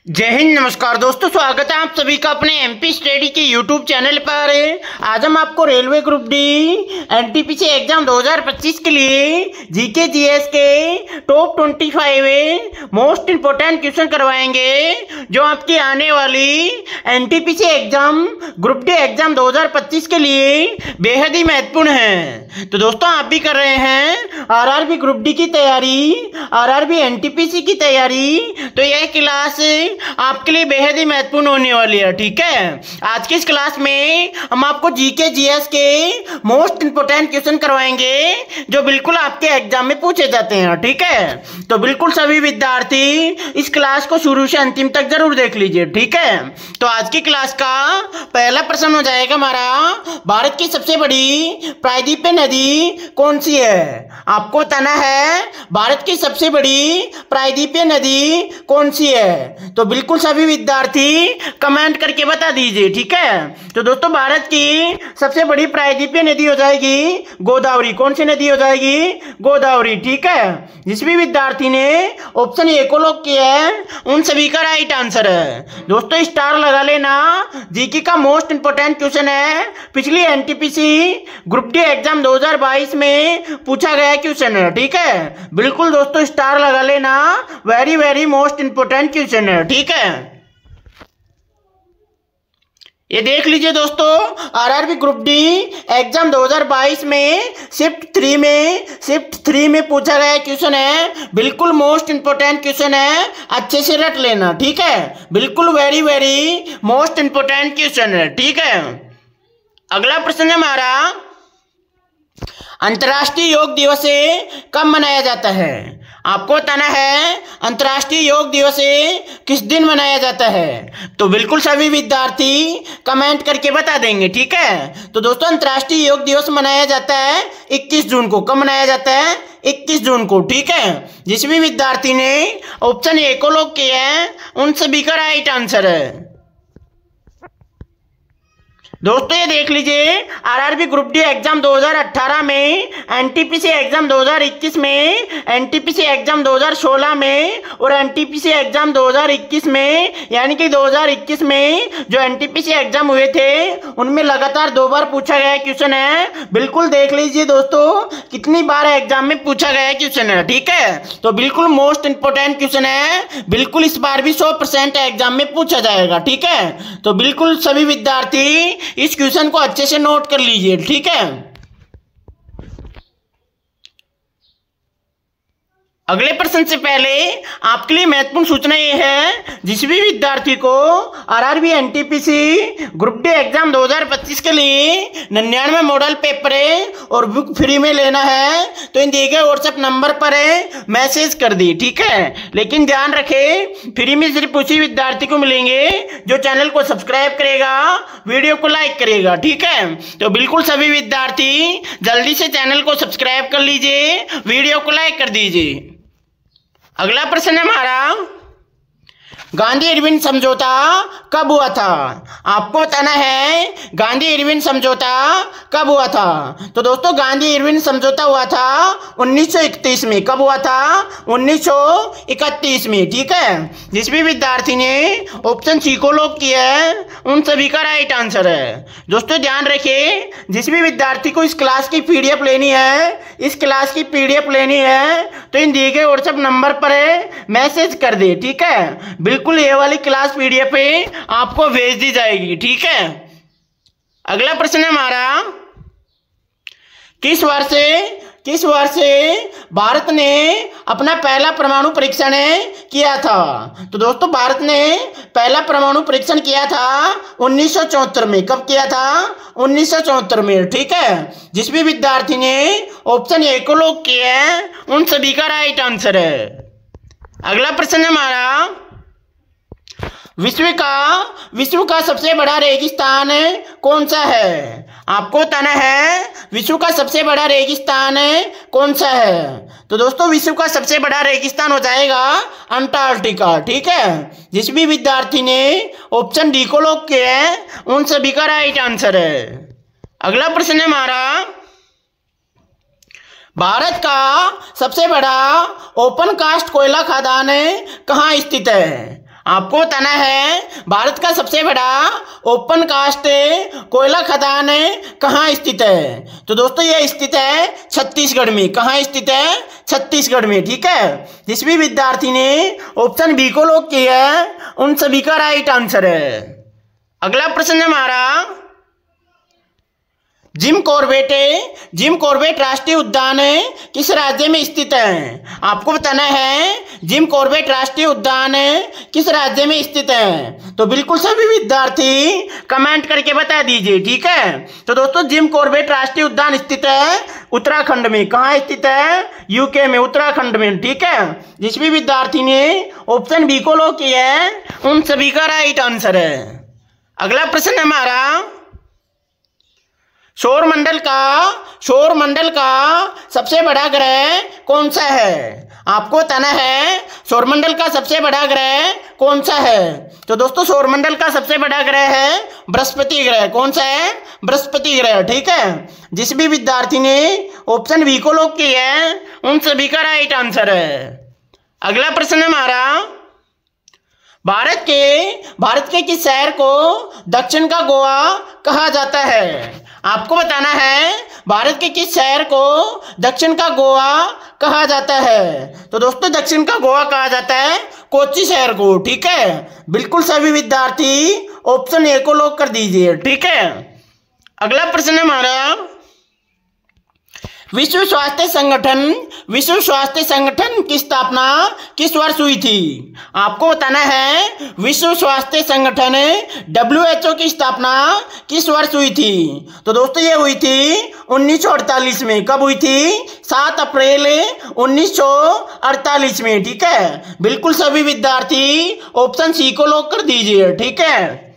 जय हिंद, नमस्कार दोस्तों, स्वागत है आप सभी का अपने एमपी स्टडी के यूट्यूब चैनल पर। आज हम आपको railway group D NTPC exam 2025 के लिए जीके जीएस के टॉप 25 मोस्ट इंपोर्टेंट क्वेश्चन करवाएंगे, जो आपकी आने वाली NTPC exam group D exam 2025 के लिए बेहद ही महत्वपूर्ण है। तो दोस्तों, आप भी कर रहे हैं आरआरबी ग्रुप डी की तैयारी, आरआरबी एनटीपीसी की तैयारी, तो यह क्लास आपके लिए बेहद ही महत्वपूर्ण होने वाली है। ठीक है, आज की इस क्लास में हम आपको जीके जीएस के मोस्ट इंपोर्टेंट क्वेश्चन करवाएंगे, जो बिल्कुल आपके एग्जाम में पूछे जाते हैं। ठीक है, तो बिल्कुल सभी विद्यार्थी इस क्लास को शुरू से अंतिम तक जरूर देख लीजिए। ठीक है, तो आज की क्लास का पहला प्रश्न हो जाएगा हमारा, भारत की सबसे बड़ी प्रायद्वीपीय नदी कौन सी है? आपको बताना है भारत की सबसे बड़ी प्रायद्वीपीय नदी कौन सी है। तो बिल्कुल सभी विद्यार्थी कमेंट करके बता दीजिए। ठीक है, तो दोस्तों, भारत की सबसे बड़ी प्रायद्वीपीय नदी हो जाएगी गोदावरी। कौन सी नदी हो जाएगी? गोदावरी। ठीक है, जिस भी विद्यार्थी ने ऑप्शन ए को लॉक किया है उन सभी का राइट आंसर है। दोस्तों, स्टार लगा लेना, जीके का मोस्ट इंपोर्टेंट क्वेश्चन है, पिछली एनटीपीसी ग्रुप डी एग्जाम 2022 में पूछा गया क्वेश्चन है। ठीक है, बिल्कुल दोस्तों स्टार लगा लेना, very very most important question है। ठीक है, ये देख लीजिए दोस्तों, आरआरबी ग्रुप डी एग्जाम 2022 में शिफ्ट थ्री में पूछा गया क्वेश्चन है, बिल्कुल मोस्ट इंपोर्टेंट क्वेश्चन है, अच्छे से रट लेना। ठीक है, बिल्कुल very very most important question है। ठीक है, अगला प्रश्न है हमारा, अंतर्राष्ट्रीय योग दिवस कब मनाया जाता है? आपको बताना है अंतर्राष्ट्रीय योग दिवस किस दिन मनाया जाता है। तो बिल्कुल सभी विद्यार्थी कमेंट करके बता देंगे। ठीक है, तो दोस्तों, अंतर्राष्ट्रीय योग दिवस मनाया जाता है 21 जून को। कब मनाया जाता है? 21 जून को। ठीक है, जिस भी विद्यार्थी ने ऑप्शन ए को लॉक किया है उन सभी का राइट आंसर है। दोस्तों, ये देख लीजिए, आरआरबी ग्रुप डी एग्जाम 2018 में, एनटीपीसी एग्जाम 2021 में, एनटीपीसी एग्जाम 2016 में और एनटीपीसी एग्जाम 2021 में, यानी कि 2021 में जो एनटीपीसी एग्जाम हुए थे उनमें लगातार 2 बार पूछा गया क्वेश्चन है। बिल्कुल देख लीजिए दोस्तों, कितनी बार एग्जाम में पूछा गया क्वेश्चन है। ठीक है, तो बिल्कुल मोस्ट इंपोर्टेंट क्वेश्चन है, बिल्कुल इस बार भी 100% एग्जाम में पूछा जाएगा। ठीक है, तो बिल्कुल सभी विद्यार्थी इस क्वेश्चन को अच्छे से नोट कर लीजिए। ठीक है, अगले प्रश्न से पहले आपके लिए महत्वपूर्ण सूचना यह है, जिस भी विद्यार्थी को RRB NTPC group D exam 2025 के लिए 99 मॉडल पेपर और बुक फ्री में लेना है, तो इन दिए गए व्हाट्सएप नंबर पर मैसेज कर दी। ठीक है, लेकिन ध्यान रखें, फ्री में सिर्फ उसी विद्यार्थी को मिलेंगे जो चैनल को सब्सक्राइब करेगा, वीडियो को लाइक करेगा। ठीक है, तो बिल्कुल सभी विद्यार्थी जल्दी से चैनल को सब्सक्राइब कर लीजिए, वीडियो को लाइक कर दीजिए। अगला प्रश्न है हमारा, गांधी इरविन समझौता कब हुआ था? आपको बताना है गांधी इरविन समझौता कब हुआ था। तो दोस्तों, गांधी इरविन समझौता हुआ था 1931 में। कब हुआ था? 1931 में। ठीक है, जिस भी विद्यार्थी ने ऑप्शन सी को लॉक किया है उन सभी का राइट आंसर है। दोस्तों, ध्यान रखिए, जिस भी विद्यार्थी को इस क्लास की पीडीएफ लेनी है, इस क्लास की पीडीएफ लेनी है, तो इन दिए गए व्हाट्सएप नंबर पर मैसेज कर दे। ठीक है, बिल्कुल ये वाली क्लास पीडीएफ आपको भेज दी जाएगी। ठीक है, अगला प्रश्न है हमारा, किस वर्ष भारत ने अपना पहला परमाणु परीक्षण किया था? तो दोस्तों, भारत ने पहला परमाणु परीक्षण किया था 1974 में। कब किया था? 1974 में। ठीक है, जिस भी विद्यार्थी ने ऑप्शन ए को लॉक किया है उन सभी का राइट आंसर है। अगला प्रश्न है हमारा, विश्व का सबसे बड़ा रेगिस्तान कौन सा है? आपको बताना है विश्व का सबसे बड़ा रेगिस्तान कौन सा है। तो दोस्तों, विश्व का सबसे बड़ा रेगिस्तान हो जाएगा अंटार्कटिका। ठीक है, जिस भी विद्यार्थी ने ऑप्शन डी को लॉक किया है उन सभी का राइट आंसर है। अगला प्रश्न है हमारा, भारत का सबसे बड़ा ओपन कास्ट कोयला खदान कहाँ स्थित है? आपको बताना है भारत का सबसे बड़ा ओपन कास्ट कोयला खदान कहाँ स्थित है। तो दोस्तों ये स्थित है छत्तीसगढ़ में। कहाँ स्थित है? छत्तीसगढ़ में। ठीक है, जिस भी विद्यार्थी ने ऑप्शन बी को लॉक किया है उन सभी का राइट आंसर है। अगला प्रश्न है हमारा, जिम कॉर्बेट राष्ट्रीय उद्यान किस राज्य में स्थित है। आपको बताना है जिम कॉर्बेट राष्ट्रीय उद्यान किस राज्य में स्थित है। तो बिल्कुल सभी विद्यार्थी कमेंट करके बता दीजिए। ठीक है, तो दोस्तों जिम कॉर्बेट राष्ट्रीय उद्यान स्थित है उत्तराखंड में। कहाँ स्थित है? यूके में, उत्तराखंड में। ठीक है, जिस भी विद्यार्थी ने ऑप्शन बी को लॉक किया है उन सभी का राइट आंसर है। अगला प्रश्न है हमारा, सौर मंडल का सबसे बड़ा ग्रह कौन सा है। आपको बताना है सौर मंडल का सबसे बड़ा ग्रह कौन सा है। तो दोस्तों सौर मंडल का सबसे बड़ा ग्रह है बृहस्पति ग्रह। कौन सा है? बृहस्पति ग्रह। ठीक है, जिस भी विद्यार्थी ने ऑप्शन बी को लॉक किया है उन सभी का राइट आंसर है। अगला प्रश्न है हमारा, भारत के किस शहर को दक्षिण का गोवा कहा जाता है। आपको बताना है भारत के किस शहर को दक्षिण का गोवा कहा जाता है। तो दोस्तों दक्षिण का गोवा कहा जाता है कोच्चि शहर को। ठीक है, बिल्कुल सभी विद्यार्थी ऑप्शन ए को लॉक कर दीजिए। ठीक है, अगला प्रश्न है हमारा, विश्व स्वास्थ्य संगठन की स्थापना किस वर्ष हुई थी। आपको बताना है विश्व स्वास्थ्य संगठन WHO की स्थापना किस वर्ष हुई थी। तो दोस्तों ये हुई थी 1948 में। कब हुई थी? 7 अप्रैल 1948 में। ठीक है, बिल्कुल सभी विद्यार्थी ऑप्शन सी को लॉक कर दीजिए। ठीक है,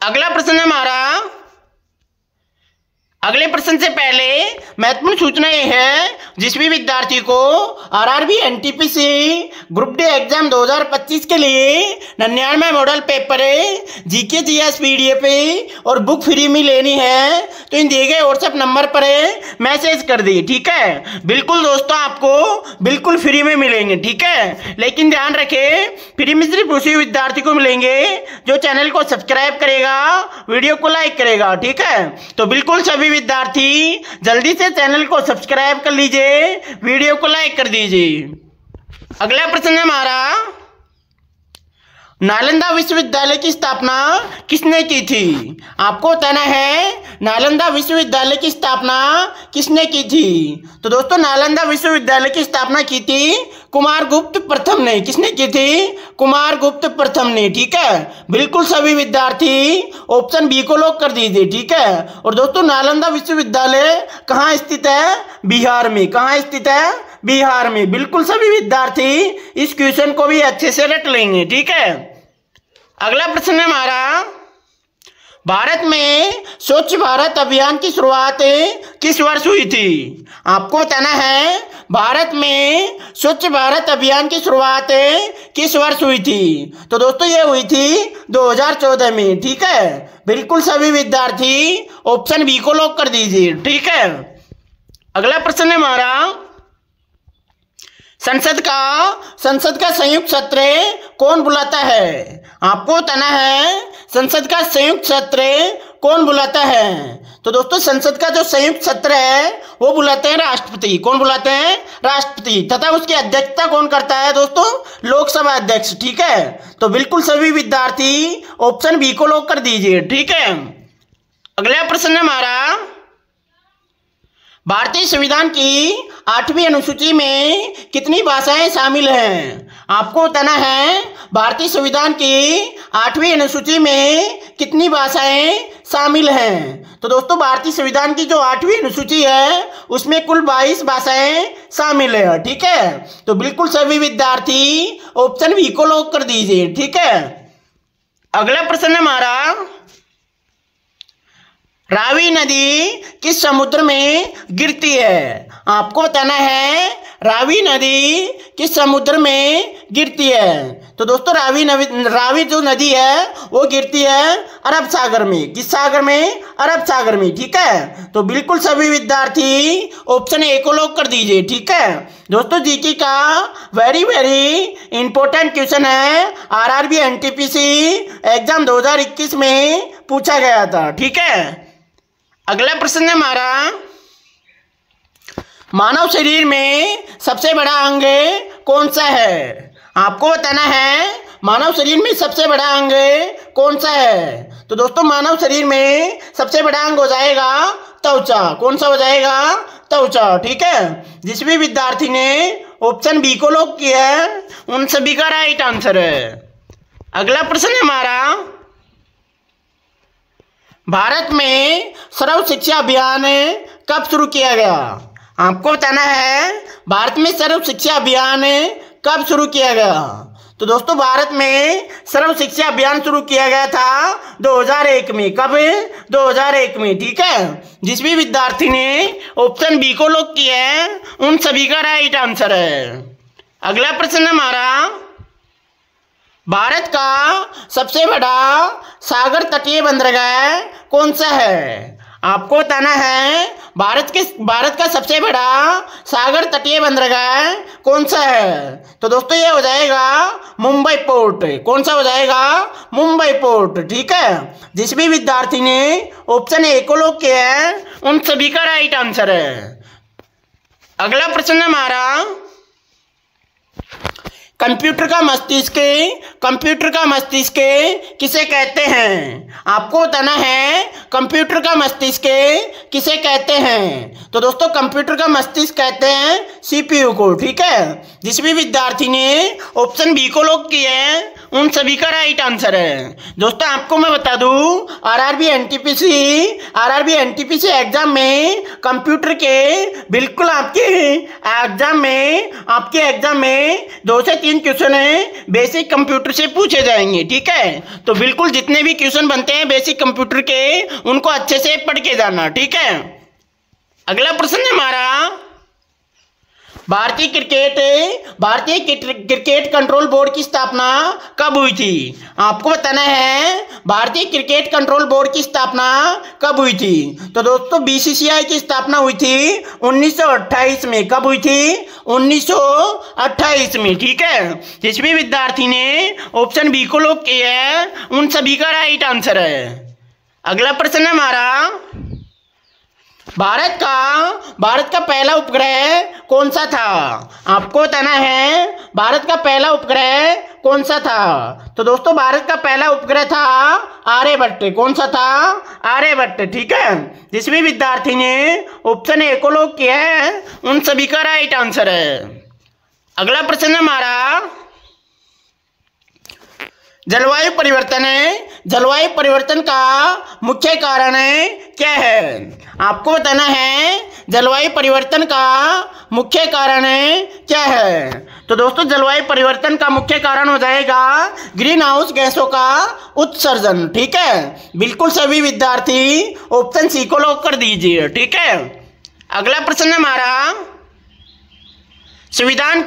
अगला प्रश्न है हमारा, अगले प्रश्न से पहले महत्वपूर्ण सूचना यह है, जिस भी विद्यार्थी को RRB NTPC group D exam 2025 के लिए 99 model paper GK GS PDF और बुक फ्री में लेनी है तो इन दिए गए व्हाट्सएप नंबर पर मैसेज कर दी। ठीक है, बिल्कुल दोस्तों आपको बिल्कुल फ्री में मिलेंगे। ठीक है, लेकिन ध्यान रखें फ्री में सिर्फ उसी विद्यार्थी को मिलेंगे जो चैनल को सब्सक्राइब करेगा, वीडियो को लाइक करेगा। ठीक है, तो बिल्कुल सभी विद्यार्थी जल्दी से चैनल को सब्सक्राइब कर लीजिए, वीडियो को लाइक कर दीजिए। अगला प्रश्न है हमारा, नालंदा विश्वविद्यालय की स्थापना किसने की थी। आपको बताना है नालंदा विश्वविद्यालय की स्थापना किसने की थी। तो दोस्तों नालंदा विश्वविद्यालय की स्थापना की थी कुमारगुप्त प्रथम ने। किसने की थी? कुमारगुप्त प्रथम ने। ठीक है, बिल्कुल सभी विद्यार्थी ऑप्शन बी को लॉक कर दीजिए। ठीक है, और दोस्तों नालंदा विश्वविद्यालय कहाँ स्थित है? बिहार में। कहाँ स्थित है? बिहार में। बिल्कुल सभी विद्यार्थी इस क्वेश्चन को भी अच्छे से रट लेंगे। ठीक है, अगला प्रश्न है हमारा, भारत में स्वच्छ भारत अभियान की शुरुआत किस वर्ष हुई थी। आपको बताना है भारत में स्वच्छ भारत अभियान की शुरुआत किस वर्ष हुई थी। तो दोस्तों ये हुई थी 2014 में। ठीक है, बिल्कुल सभी विद्यार्थी ऑप्शन बी को लॉक कर दीजिए। ठीक है, अगला प्रश्न है हमारा, संसद का संयुक्त सत्र कौन बुलाता है। आपको बताना है संसद का संयुक्त सत्र कौन बुलाता है। तो दोस्तों संसद का जो संयुक्त सत्र है वो बुलाते हैं राष्ट्रपति। कौन बुलाते हैं? राष्ट्रपति। तथा उसकी अध्यक्षता कौन करता है दोस्तों? लोकसभा अध्यक्ष। ठीक है, तो बिल्कुल सभी विद्यार्थी ऑप्शन बी को लॉक कर दीजिए। ठीक है, अगला प्रश्न है हमारा, भारतीय संविधान की 8वीं अनुसूची में कितनी भाषाएं शामिल हैं। आपको बताना है भारतीय संविधान की 8वीं अनुसूची में कितनी भाषाएं शामिल हैं। तो दोस्तों भारतीय संविधान की जो 8वीं अनुसूची है उसमें कुल 22 भाषाएं शामिल है। ठीक है, तो बिल्कुल सभी विद्यार्थी ऑप्शन बी को लॉक कर दीजिए। ठीक है, अगला प्रश्न है हमारा, रावी नदी किस समुद्र में गिरती है। आपको बताना है रावी नदी किस समुद्र में गिरती है? तो दोस्तों रावी जो नदी है वो गिरती है अरब सागर में। किस सागर में? अरब सागर में। ठीक है, तो बिल्कुल सभी विद्यार्थी ऑप्शन ए को लॉक कर दीजिए। ठीक है दोस्तों, जीके का वेरी इंपॉर्टेंट क्वेश्चन है, आरआरबी एनटीपीसी एग्जाम 2021 में पूछा गया था। ठीक है, अगला प्रश्न है हमारा, मानव शरीर में सबसे बड़ा अंग कौन सा है? आपको बताना है मानव शरीर में सबसे बड़ा अंग कौन सा है। तो दोस्तों मानव शरीर में सबसे बड़ा अंग हो जाएगा त्वचा। कौन सा हो जाएगा? त्वचा। ठीक है, जिस भी विद्यार्थी ने ऑप्शन बी को लॉक किया है उन सभी का राइट आंसर है। अगला प्रश्न है हमारा, भारत में सर्व शिक्षा अभियान कब शुरू किया गया? आपको बताना है भारत में सर्व शिक्षा अभियान कब शुरू किया गया। तो दोस्तों भारत में सर्व शिक्षा अभियान शुरू किया गया था 2001 में। कब? 2001 में। ठीक है, जिस भी विद्यार्थी ने ऑप्शन बी को लॉक किया है उन सभी का राइट आंसर है। अगला प्रश्न हमारा, भारत का सबसे बड़ा सागर तटीय बंदरगाह कौन सा है? आपको बताना है भारत का सबसे बड़ा सागर तटीय बंदरगाह कौन सा है। तो दोस्तों ये हो जाएगा मुंबई पोर्ट। कौन सा हो जाएगा? मुंबई पोर्ट। ठीक है, जिस भी विद्यार्थी ने ऑप्शन ए को लॉक किया है उन सभी का राइट आंसर है। अगला प्रश्न हमारा, कंप्यूटर का मस्तिष्क किसे कहते हैं? आपको बताना है कंप्यूटर का मस्तिष्क किसे कहते हैं। तो दोस्तों कंप्यूटर का मस्तिष्क कहते हैं सीपीयू को। ठीक है, जिस भी विद्यार्थी ने ऑप्शन बी को लॉक किया है उन सभी का राइट आंसर है। दोस्तों आपको मैं बता दूं, आरआरबी एनटीपीसी एग्जाम में कंप्यूटर के बिल्कुल आपके एग्जाम में 2 से 3 क्वेश्चन बेसिक कंप्यूटर से पूछे जाएंगे। ठीक है, तो बिल्कुल जितने भी क्वेश्चन बनते हैं बेसिक कंप्यूटर के उनको अच्छे से पढ़ के जाना। ठीक है, अगला प्रश्न है हमारा, भारतीय क्रिकेट कंट्रोल बोर्ड की स्थापना कब हुई थी? आपको बताना है भारतीय क्रिकेट कंट्रोल बोर्ड की स्थापना कब हुई थी। तो दोस्तों बीसीसीआई की स्थापना हुई थी 1928 में। कब हुई थी? 1928 में। ठीक है, जिस भी विद्यार्थी ने ऑप्शन बी को लॉक किया है उन सभी का राइट आंसर है। अगला प्रश्न है हमारा, भारत का पहला उपग्रह कौन सा था? आपको बताना है भारत का पहला उपग्रह कौन सा था। तो दोस्तों भारत का पहला उपग्रह था आर्यभट्ट। कौन सा था? आर्यभट्ट। ठीक है, जिस भी विद्यार्थी ने ऑप्शन ए को लॉक किया है उन सभी का राइट आंसर है। अगला प्रश्न हमारा, जलवायु परिवर्तन का मुख्य कारण क्या है? आपको बताना है जलवायु परिवर्तन का मुख्य कारण क्या है। तो दोस्तों जलवायु परिवर्तन का मुख्य कारण हो जाएगा ग्रीन हाउस गैसों का उत्सर्जन। ठीक है, बिल्कुल सभी विद्यार्थी ऑप्शन सी को लॉक कर दीजिए। ठीक है, अगला प्रश्न हमारा, संविधान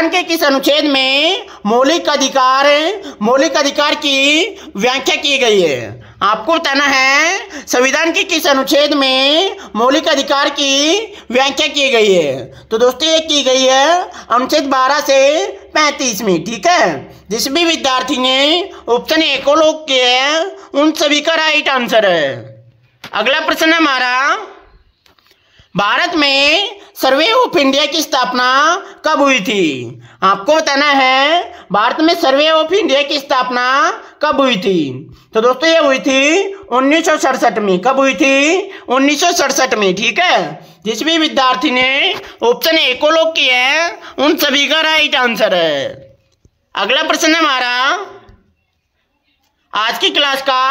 के किस अनुच्छेद में मौलिक अधिकार की व्याख्या की गई है? आपको बताना है संविधान के किस अनुच्छेद में मौलिक अधिकार की व्याख्या की गई है। तो दोस्तों ये की गई है अनुच्छेद 12 से 35 में। ठीक है, जिस भी विद्यार्थी ने ऑप्शन ए को लॉक किया है उन सभी का राइट आंसर है। अगला प्रश्न हमारा, भारत में सर्वे ऑफ इंडिया की स्थापना कब हुई थी? आपको बताना है भारत में सर्वे ऑफ इंडिया की स्थापना कब हुई थी। तो दोस्तों ये हुई थी 1967 में। कब हुई थी? 1967 में। ठीक है, जिस भी विद्यार्थी ने ऑप्शन ए को लॉक किया है उन सभी का राइट आंसर है। अगला प्रश्न हमारा, आज की क्लास का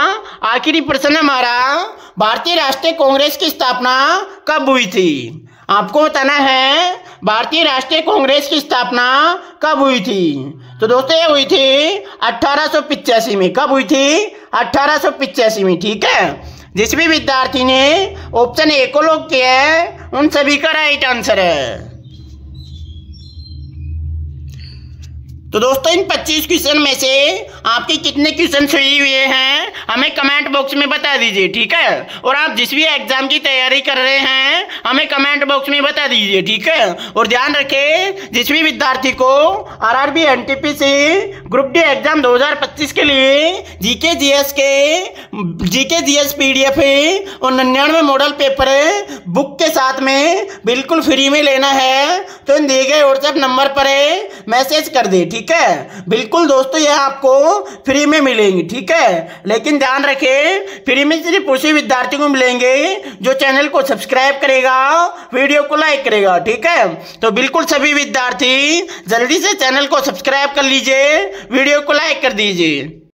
आखिरी प्रश्न हमारा, भारतीय राष्ट्रीय कांग्रेस की स्थापना कब हुई थी? आपको बताना है भारतीय राष्ट्रीय कांग्रेस की स्थापना कब हुई थी। तो दोस्तों ये हुई थी 1885 में। कब हुई थी? 1885 में। ठीक है, जिस भी विद्यार्थी ने ऑप्शन ए को लॉक किया है उन सभी का राइट आंसर है। तो दोस्तों इन 25 क्वेश्चन में से आपके कितने क्वेश्चन सही हुए हैं हमें कमेंट बॉक्स में बता दीजिए, ठीक है। और आप जिस भी एग्जाम की तैयारी कर रहे हैं हमें कमेंट बॉक्स में बता दीजिए, ठीक है। और ध्यान रखें, जिस भी विद्यार्थी को RRB NTPC group D exam 2025 के लिए जीके जीएस पीडीएफ और 99 मॉडल पेपर बुक के साथ में बिल्कुल फ्री में लेना है तो इन दिए गए व्हाट्सएप नंबर पर मैसेज कर दे, ठीक है। बिल्कुल दोस्तों यह आपको फ्री में मिलेंगी, ठीक है। लेकिन ध्यान रखें, फ्री में सिर्फ उसी विद्यार्थी को मिलेंगे जो चैनल को सब्सक्राइब करेगा, वीडियो को लाइक करेगा, ठीक है। तो बिल्कुल सभी विद्यार्थी जल्दी से चैनल को सब्सक्राइब कर लीजिए, वीडियो को लाइक कर दीजिए।